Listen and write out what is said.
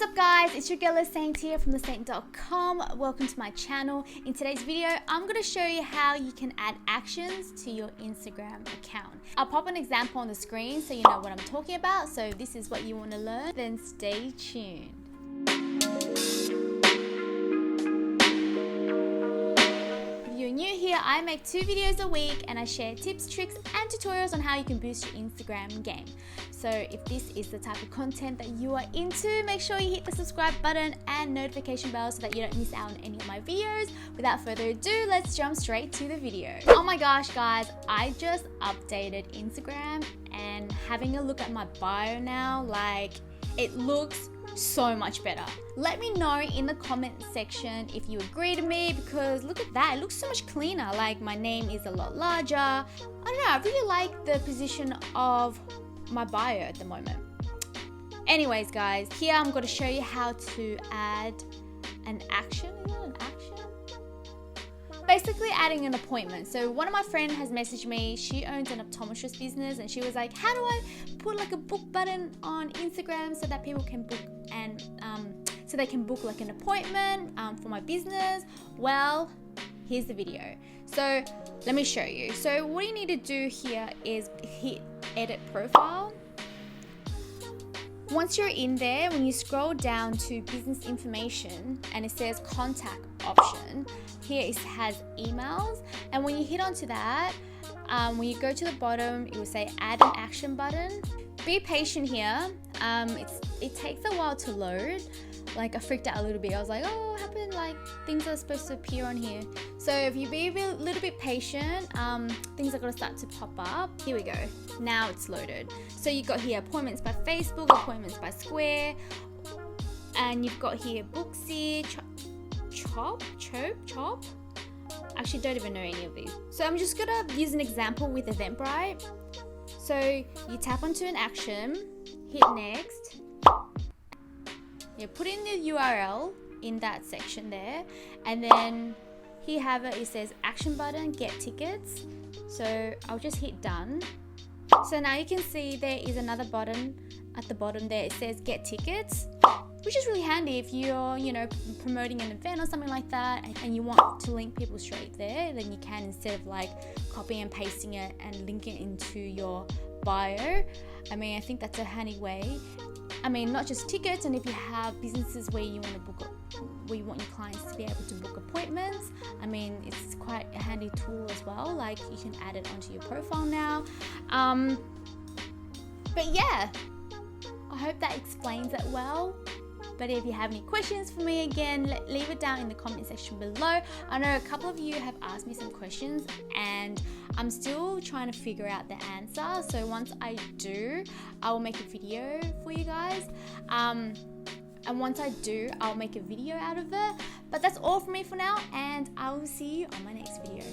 What's up guys, it's your girl Saint here from thesaint.com. Welcome to my channel. In today's video, I'm going to show you how you can add actions to your Instagram account. I'll pop an example on the screen so you know what I'm talking about. So if this is what you want to learn, then stay tuned. New here, I make 2 videos a week and I share tips, tricks and tutorials on how you can boost your Instagram game. So if this is the type of content that you are into, make sure you hit the subscribe button and notification bell so that you don't miss out on any of my videos. Without further ado, let's jump straight to the video. Oh my gosh guys, I just updated Instagram and having a look at my bio now, like it looks so much better. Let me know in the comment section if you agree to me, because look at that, it looks so much cleaner. Like my name is a lot larger. I don't know, I really like the position of my bio at the moment. Anyways guys, here I'm going to show you how to add an action. Is it an action? Basically adding an appointment. So one of my friends has messaged me. She owns an optometrist business and she was like, how do I put like a book button on Instagram so that people can book and so they can book like an appointment for my business? Well, here's the video. So let me show you. So what you need to do here is hit edit profile. Once you're in there, when you scroll down to business information and it says contact option, here it has emails, and when you hit onto that, when you go to the bottom, it will say add an action button. Be patient here. It takes a while to load. Like I freaked out a little bit. I was like, oh, what happened? Like things are supposed to appear on here. So if you be a little bit patient, things are gonna start to pop up. Here we go. Now it's loaded. So you've got here appointments by Facebook, appointments by Square, and you've got here Booksy, Chop. Actually, don't even know any of these. So I'm just gonna use an example with Eventbrite. So you tap onto an action, hit next. You put in the URL in that section there, and then here you have it. It says action button, get tickets. So I'll just hit done. So now you can see there is another button at the bottom there. It says get tickets, which is really handy if you're, promoting an event or something like that and you want to link people straight there, then you can, instead of like copying and pasting it and linking it into your bio. I mean, I think that's a handy way. I mean, not just tickets, and if you have businesses where you want to book, where you want your clients to be able to book appointments, I mean, it's quite a handy tool as well. Like you can add it onto your profile now. But yeah, I hope that explains it well. But if you have any questions for me, again, leave it down in the comment section below. I know a couple of you have asked me some questions and I'm still trying to figure out the answer. So once I do, I will make a video for you guys. And once I do, I'll make a video out of it. But that's all from me for now, and I will see you on my next video.